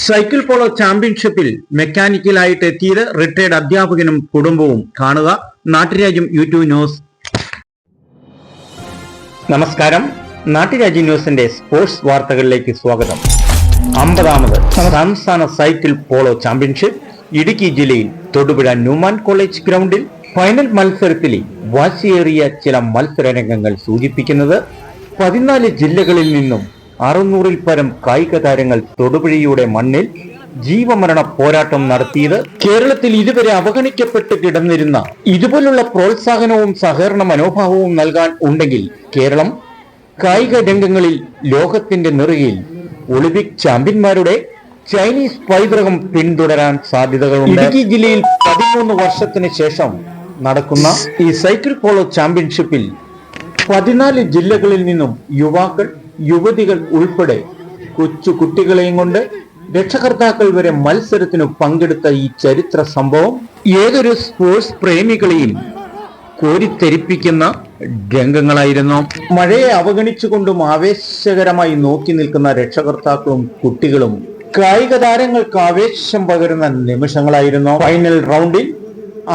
Cycle polo ചാമ്പ്യൻഷിപ്പിൽ മെക്കാനിക്കലായിട്ട് എത്തിയത് retired അധ്യാപകനും കുടുംബവും. കാണുക നാട്ടുരാജ്യം യൂട്യൂബ് ന്യൂസ്. നമസ്കാരം, നാട്ടുരാജ്യം ന്യൂസിന്റെ സ്പോർട്സ് വാർത്തകളിലേക്ക് സ്വാഗതം. 50ാമത് സംസ്ഥാന സൈക്കിൾ പോളോ ചാമ്പ്യൻഷിപ്പ് ഇടുക്കി ജില്ലയിൽ തൊടുപുഴ ന്യൂമാൻ കോളേജ് ഗ്രൗണ്ടിൽ ഫൈനൽ മത്സരത്തിലെ വാശിയേറിയ ചില മത്സരരംഗങ്ങൾ സൂചിപ്പിക്കുന്നത് 14 ജില്ലകളിൽ നിന്നും 600-ൽ പരം കായിക താരങ്ങൾ തൊടുപുഴയുടെ മണ്ണിൽ ജീവമരണ പോരാട്ടം നടത്തിയത് കേരളത്തിൽ ഇതുവരെ അവഗണിക്കപ്പെട്ട് കിടന്നിരുന്ന ഇതുപോലുള്ള പ്രോത്സാഹനവും സഹകരണ മനോഭാവവും നൽകാൻ ഉണ്ടെങ്കിൽ കേരളം കായിക രംഗങ്ങളിൽ ലോകത്തിന്റെ നെറുകയിൽ ഒളിമ്പിക് ചാമ്പ്യന്മാരുടെ ചൈനീസ് പൈതൃകം പിന്തുടരാൻ സാധ്യതകളുണ്ട്. ഇടുക്കി ജില്ലയിൽ 13 വർഷത്തിന് ശേഷം നടക്കുന്ന ഈ സൈക്കിൾ പോളോ ചാമ്പ്യൻഷിപ്പിൽ 14 ജില്ലകളിൽ നിന്നും യുവാക്കൾ, യുവതികൾ ഉൾപ്പെടെ കൊച്ചു കുട്ടികളെയും കൊണ്ട് രക്ഷകർത്താക്കൾ വരെ മത്സരത്തിന് പങ്കെടുത്ത ഈ ചരിത്ര സംഭവം ഏതൊരു സ്പോർട്സ് പ്രേമികളെയും കോരിത്തെരിപ്പിക്കുന്ന രംഗങ്ങളായിരുന്നു. മഴയെ അവഗണിച്ചുകൊണ്ടും ആവേശകരമായി നോക്കി നിൽക്കുന്ന രക്ഷകർത്താക്കളും കുട്ടികളും കായിക താരങ്ങൾക്ക് ആവേശം പകരുന്ന നിമിഷങ്ങളായിരുന്നു. ഫൈനൽ റൗണ്ടിൽ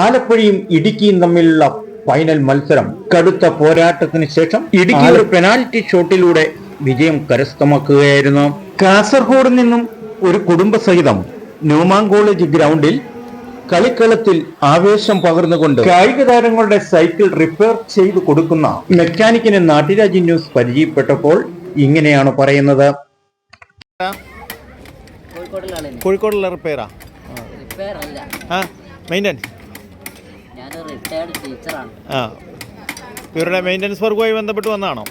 ആലപ്പുഴയും ഇടുക്കിയും തമ്മിലുള്ള ഫൈനൽ മത്സരം കടുത്ത പോരാട്ടത്തിന് ശേഷം ഇടുക്കി ഒരു പെനാൽറ്റി ഷോട്ടിലൂടെ വിജയം കരസ്ഥമാക്കുകയായിരുന്നു. കാസർഗോഡ് നിന്നും ഒരു കുടുംബസഹിതം ന്യൂമാൻ കോളേജ് ഗ്രൗണ്ടിൽ കളിക്കളത്തിൽ ആവേശം പകർന്നുകൊണ്ട് കായിക താരങ്ങളുടെ സൈക്കിൾ റിപ്പയർ ചെയ്തു കൊടുക്കുന്ന മെക്കാനിക്കിനെ നാട്ടുരാജ്യം ന്യൂസ് പരിചയപ്പെട്ടപ്പോൾ ഇങ്ങനെയാണ് പറയുന്നത്. കോഴിക്കോടുള്ള റിപ്പയറാ? മെയിൻ്റനൻസ്. ഇവരുടെ മെയിൻ്റനൻസ് വർക്കുമായി ബന്ധപ്പെട്ട് വന്നതാണോ?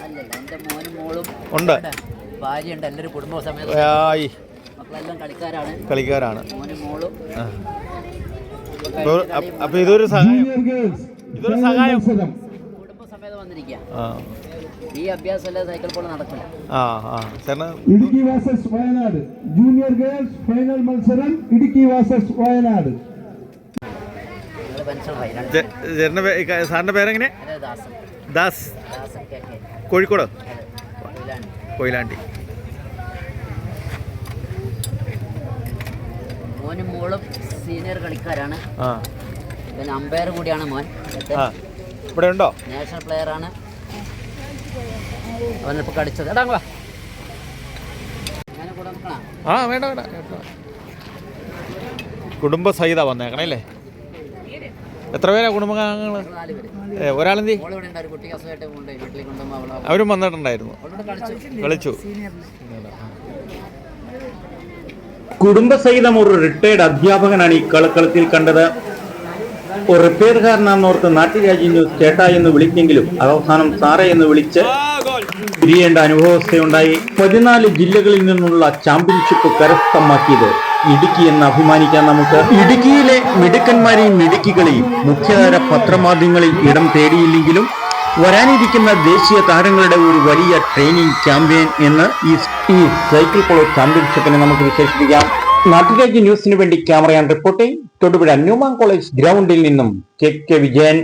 ഉണ്ട്, ഭാര്യയുണ്ട്, എല്ലാവരും കുടുംബസമേതം കളിക്കാരാണ്. അപ്പൊ ഇതൊരു സഹായം, കുടുംബസമേതം വന്നിരിക്കുക. ഈ അഭ്യാസം സൈക്കിൾ പോളോ നടക്കില്ല. Idukki versus Wayanad junior girls final മത്സരം. ഇടുക്കി വേഴ്സസ് വയനാട്. സാറിന്റെ പേരെങ്ങനെ? ദാസ്. കോഴിക്കോട് കൊയിലാണ്ടി. മോനും മോളും സീനിയർ കളിക്കാരാണ്. പിന്നെ അമ്പയർ കൂടിയാണ് മോൻ. ഇവിടെ ഉണ്ടോ? നാഷണൽ പ്ലെയർ ആണ്. അവനിപ്പോ കളിച്ചത്. വേണ്ട കുടുംബസഹിത വന്നേക്കണേ അല്ലേ? എത്ര പേരാ കുടുംബാംഗങ്ങള്? ഒരാളെന്തി? അവരും വന്നിട്ടുണ്ടായിരുന്നു, കളിച്ചു. കുടുംബസഹിതം ഒരു റിട്ടയർഡ് അധ്യാപകനാണ് ഈ കളക്കളത്തിൽ കണ്ടത്. ഒരു റിപ്പയർകാരനാന്നോർത്ത് നാട്ടുരാജ്യം ന്യൂസ് ചേട്ടാ എന്ന് വിളിച്ചെങ്കിലും അവസാനം സാറേ എന്ന് വിളിച്ച് പിരിയേണ്ട അനുഭവസ്ഥയുണ്ടായി. 14 ജില്ലകളിൽ നിന്നുള്ള ചാമ്പ്യൻഷിപ്പ് കരസ്ഥമാക്കിയത് ഇടുക്കി എന്ന് അഭിമാനിക്കാൻ നമുക്ക്. ഇടുക്കിയിലെ മിടുക്കന്മാരെയും മിടുക്കികളെയും മുഖ്യധാര പത്രമാധ്യമങ്ങളിൽ ഇടം തേടിയില്ലെങ്കിലും വരാനിരിക്കുന്ന ദേശീയ താരങ്ങളുടെ ഒരു വലിയ ട്രെയിനിങ് ചാമ്പ്യൻ എന്ന് ഈ സൈക്കിൾ പോളോ ചാമ്പ്യൻഷിപ്പിനെ നമുക്ക് വിശേഷിപ്പിക്കാം. നാട്ടുരാജ്യ ന്യൂസിന് വേണ്ടി ക്യാമറയാൻ റിപ്പോർട്ടിംഗ് തൊടുപുഴ ന്യൂമാൻ കോളേജ് ഗ്രൗണ്ടിൽ നിന്നും കെ വിജയൻ.